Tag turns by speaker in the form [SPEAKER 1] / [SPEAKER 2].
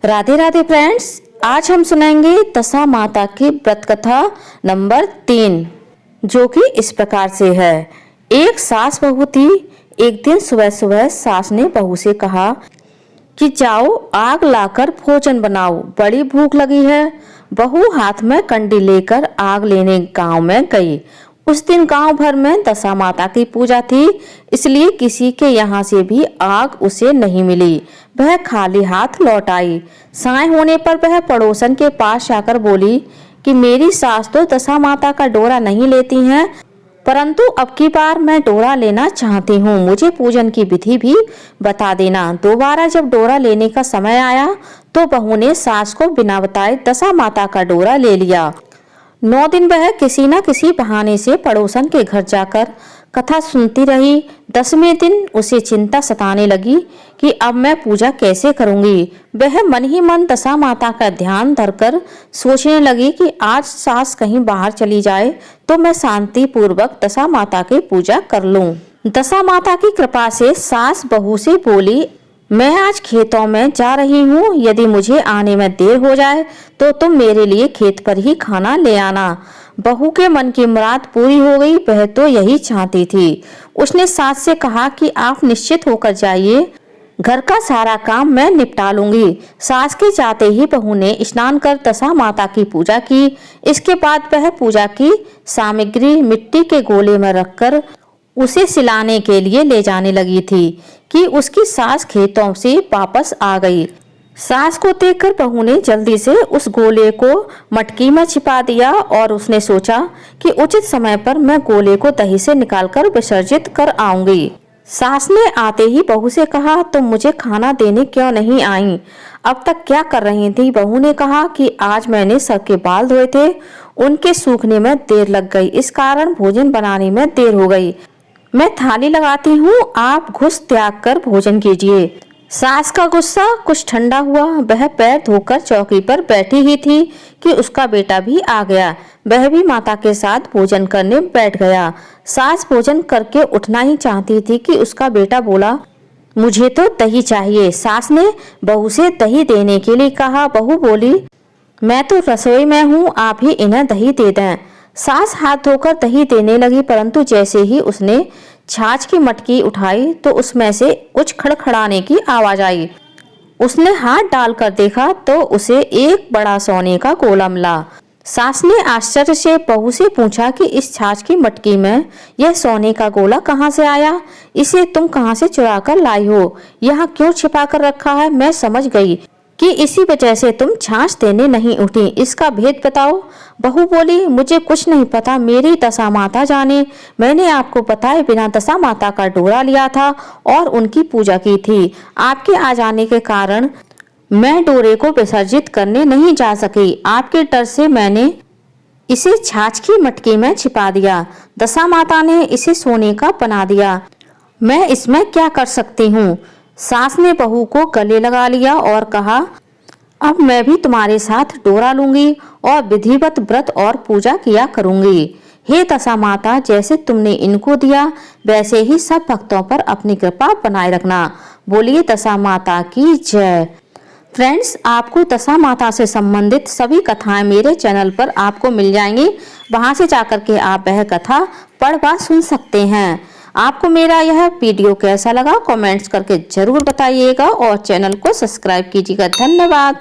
[SPEAKER 1] Radhe Radhe friends, आज हम सुनाएंगे दशा माता की व्रत कथा नंबर 3, जो कि इस प्रकार से है। एक सास बहू थी। एक दिन सुबह सुबह सास ने बहू से कहा कि जाओ आग लाकर भोजन बनाओ, बड़ी भूख लगी है। बहू हाथ में कंडी लेकर आग लेने गांव में गई। उस दिन गांव भर में दशा माता की पूजा थी, इसलिए किसी के यहाँ से भी आग उसे नहीं मिली। वह खाली हाथ लौट आई। साय होने पर वह पड़ोसन के पास जाकर बोली कि मेरी सास तो दशा माता का डोरा नहीं लेती हैं, परंतु अब की बार मैं डोरा लेना चाहती हूँ, मुझे पूजन की विधि भी बता देना। दोबारा जब डोरा लेने का समय आया तो बहू ने सास को बिना बताए दशा माता का डोरा ले लिया। 9 दिन वह किसी न किसी बहाने से पड़ोसन के घर जाकर कथा सुनती रही। 10वें दिन उसे चिंता सताने लगी कि अब मैं पूजा कैसे करूंगी। वह मन ही मन दशा माता का ध्यान धरकर सोचने लगी कि आज सास कहीं बाहर चली जाए तो मैं शांति पूर्वक दशा माता की पूजा कर लूं। दशा माता की कृपा से सास बहू से बोली, मैं आज खेतों में जा रही हूँ, यदि मुझे आने में देर हो जाए तो तुम मेरे लिए खेत पर ही खाना ले आना। बहू के मन की मुराद पूरी हो गई, वह तो यही चाहती थी। उसने सास से कहा कि आप निश्चित होकर जाइए, घर का सारा काम मैं निपटा लूंगी। सास के जाते ही बहू ने स्नान कर दशा माता की पूजा की। इसके बाद वह पूजा की सामग्री मिट्टी के गोले में रखकर उसे सिलाने के लिए ले जाने लगी थी कि उसकी सास खेतों से वापस आ गई। सास को देखकर बहू ने जल्दी से उस गोले को मटकी में छिपा दिया और उसने सोचा कि उचित समय पर मैं गोले को दही से निकालकर विसर्जित कर आऊंगी। सास ने आते ही बहू से कहा, तुम मुझे खाना देने क्यों नहीं आई? अब तक क्या कर रही थी? बहू ने कहा कि आज मैंने सर के बाल धोए थे, उनके सूखने में देर लग गई, इस कारण भोजन बनाने में देर हो गई। मैं थाली लगाती हूँ, आप घुस त्याग कर भोजन कीजिए। सास का गुस्सा कुछ ठंडा हुआ। वह पैर धोकर चौकी पर बैठी ही थी कि उसका बेटा भी आ गया। वह भी माता के साथ भोजन करने बैठ गया। सास भोजन करके उठना ही चाहती थी कि उसका बेटा बोला, मुझे तो दही चाहिए। सास ने बहू से दही देने के लिए कहा। बहू बोली, मैं तो रसोई में हूँ, आप ही इन्हें दही दे दें। सास हाथ धोकर दही देने लगी, परंतु जैसे ही उसने छाछ की मटकी उठाई तो उसमें से कुछ खड़खड़ाने की आवाज आई। उसने हाथ डालकर देखा तो उसे एक बड़ा सोने का गोला मिला। सास ने आश्चर्य से बहू से पूछा कि इस छाछ की मटकी में यह सोने का गोला कहाँ से आया? इसे तुम कहाँ से चुरा कर लाई हो? यहाँ क्यों छिपा कर रखा है? मैं समझ गई कि इसी वजह से तुम छाछ देने नहीं उठी, इसका भेद बताओ। बहू बोली, मुझे कुछ नहीं पता, मेरी दशा माता जाने। मैंने आपको बताए बिना दशा माता का डोरा लिया था और उनकी पूजा की थी। आपके आ जाने के कारण मैं डोरे को विसर्जित करने नहीं जा सकी। आपके डर से मैंने इसे छाछ की मटकी में छिपा दिया। दशा माता ने इसे सोने का बना दिया, मैं इसमें क्या कर सकती हूँ? सास ने बहू को गले लगा लिया और कहा, अब मैं भी तुम्हारे साथ डोरा लूंगी और विधिवत व्रत और पूजा किया करूंगी। हे दशा माता, जैसे तुमने इनको दिया वैसे ही सब भक्तों पर अपनी कृपा बनाए रखना। बोलिए दशा माता की जय। फ्रेंड्स, आपको दशा माता से संबंधित सभी कथाएं मेरे चैनल पर आपको मिल जाएंगी, वहां से जाकर के आप वह कथा पढ़ व सुन सकते हैं। आपको मेरा यह वीडियो कैसा लगा कमेंट्स करके जरूर बताइएगा और चैनल को सब्सक्राइब कीजिएगा। धन्यवाद।